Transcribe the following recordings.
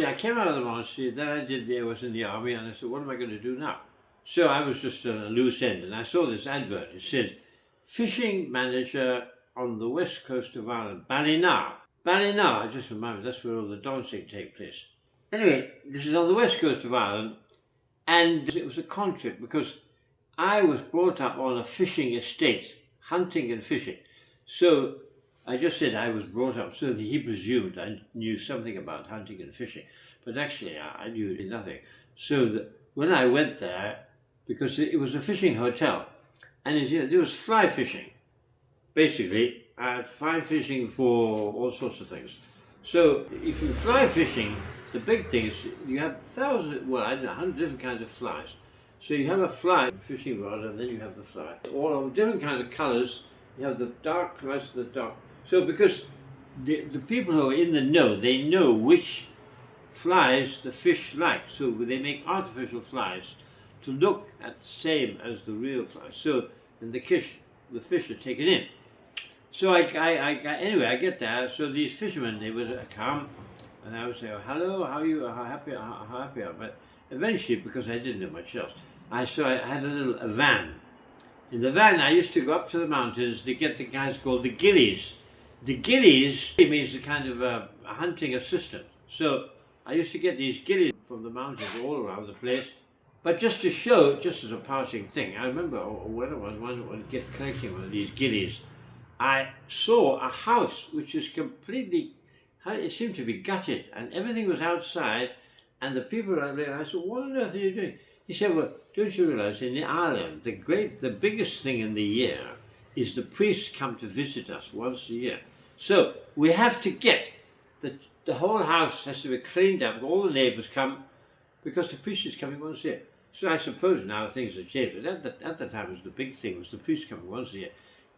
I came out of the monastery, then I was in the army, and I said, what am I going to do now? So I was just on a loose end, and I saw this advert. It said, fishing manager on the west coast of Ireland, Ballina. Ballina, I just remember, that's where all the dancing take place. Anyway, this is on the west coast of Ireland, and it was a contract because I was brought up on a fishing estate, hunting and fishing. So I just said I was brought up so that he presumed I knew something about hunting and fishing, but actually I knew nothing. So that when I went there, because it was a fishing hotel, and there was fly fishing, basically, fly fishing for all sorts of things. So if you fly fishing, the big thing is you have thousands, well, I don't know, 100 different kinds of flies. So you have a fly fishing rod, and then you have the fly. All of different kinds of colours. You have the dark flies, the dark. So because the people who are in the know, they know which flies the fish like. So they make artificial flies to look at the same as the real flies. So and the fish are taken in. So anyway, I get there. So these fishermen, they would come, and I would say, oh, hello, how are you? How happy are you? But eventually, because I didn't know much else, I had a van. In the van, I used to go up to the mountains to get the guys called the gillies. The gillies means a kind of a hunting assistant. So I used to get these gillies from the mountains all around the place. But just to show, just as a passing thing, I remember when I was collecting one of these gillies, I saw a house which was completely, it seemed to be gutted, and everything was outside, and the people around there, I said, what on earth are you doing? He said, well, don't you realize in Ireland, the biggest thing in the year is the priests come to visit us once a year. So we have to get, the whole house has to be cleaned up, all the neighbours come, because the priest is coming once a year. So I suppose now things have changed, but at the time it was the big thing, was the priest coming once a year.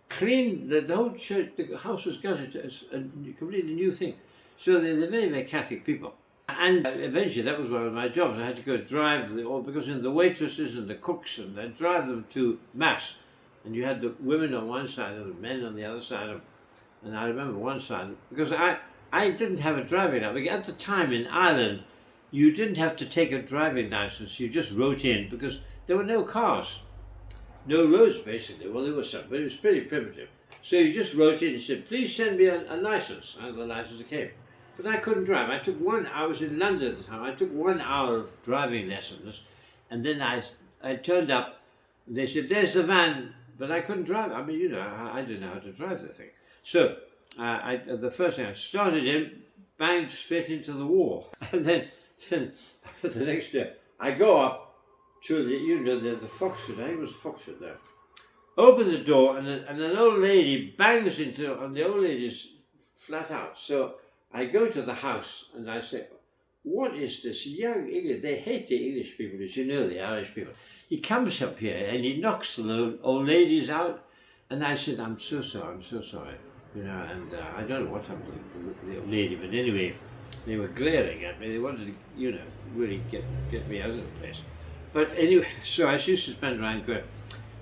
Clean, the whole church, the house was gutted, it's a completely new thing. So they're very, very Catholic people. And eventually that was one of my jobs. I had to go drive, because the waitresses and the cooks, and I'd drive them to Mass. And you had the women on one side and the men on the other side. And I remember one side, because I didn't have a driving license. At the time in Ireland, you didn't have to take a driving license, you just wrote in, because there were no cars. No roads, basically. Well, there was some, but it was pretty primitive. So you just wrote in and said, please send me a license. And the license came. But I couldn't drive. I was in London at the time. I took 1 hour of driving lessons, and then I turned up, and they said, there's the van, but I couldn't drive. I mean, I didn't know how to drive the thing. So the first thing I started in, banged straight into the wall. And then the next day, I go up to the Foxford, I think it was Foxford there. Open the door, and an old lady bangs on the old lady's flat out. So I go to the house and I say, what is this young English? They hate the English people, as you know, the Irish people. He comes up here and he knocks the old ladies out. And I said, I'm so sorry. And I don't know what happened to the old lady, but anyway, they were glaring at me. They wanted to, really get me out of the place. But anyway, so I used to spend around going.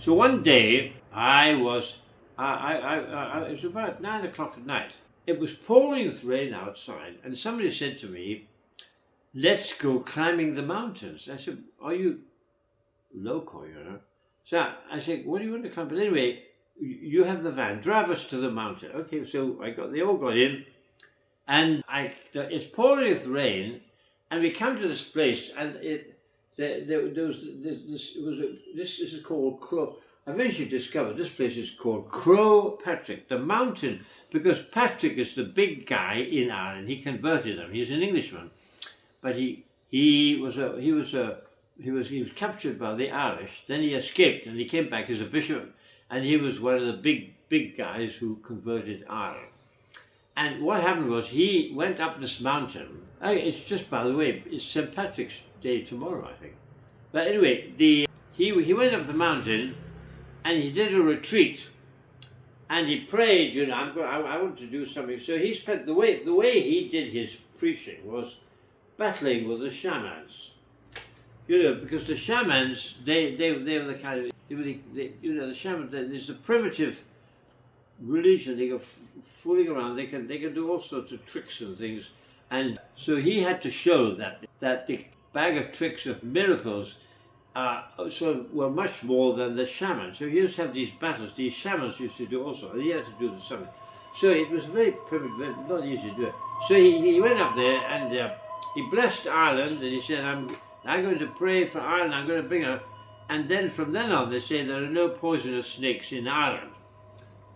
So one day, it was about 9 o'clock at night. It was pouring with rain outside, and somebody said to me, let's go climbing the mountains. I said, are you local, So I said, what do you want to climb? But anyway, you have the van, drive us to the mountain. Okay, so they all got in, and it's pouring with rain, and we come to this place, and this is called Crow. I eventually discovered this place is called Crow Patrick, the mountain, because Patrick is the big guy in Ireland. He converted them. He's an Englishman, but he was captured by the Irish. Then he escaped and he came back as a bishop, and he was one of the big guys who converted Ireland. And what happened was he went up this mountain. It's just, by the way, it's St. Patrick's Day tomorrow, I think. But anyway, he went up the mountain and he did a retreat, and he prayed. I want to do something. So he spent the way he did his preaching was battling with the shamans. Because the shamans they were the kind of the shamans. There's a primitive religion. They go fooling around. They can do all sorts of tricks and things. And so he had to show that the bag of tricks of miracles were much more than the shaman. So he used to have these battles. These shamans used to do also, and he had to do the something. So it was very primitive, not easy to do it. So he went up there and he blessed Ireland, and he said, I'm going to pray for Ireland, I'm going to bring her. And then from then on, they say there are no poisonous snakes in Ireland.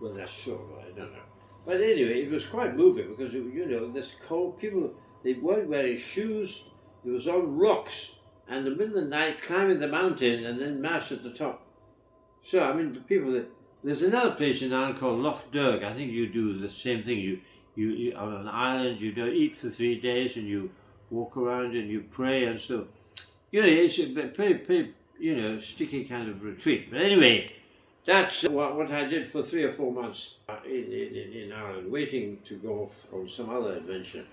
Well, that's so, I don't know. But anyway, it was quite moving because, this cold, people, they weren't wearing shoes, it was on rocks, and in the middle of the night climbing the mountain and then mass at the top. So, I mean, the people, there's another place in Ireland called Loch Derg. I think you do the same thing. You on an island, you don't eat for 3 days and you walk around and you pray, and so, it's a pretty sticky kind of retreat. But anyway, that's what I did for 3 or 4 months in Ireland, waiting to go off on some other adventure.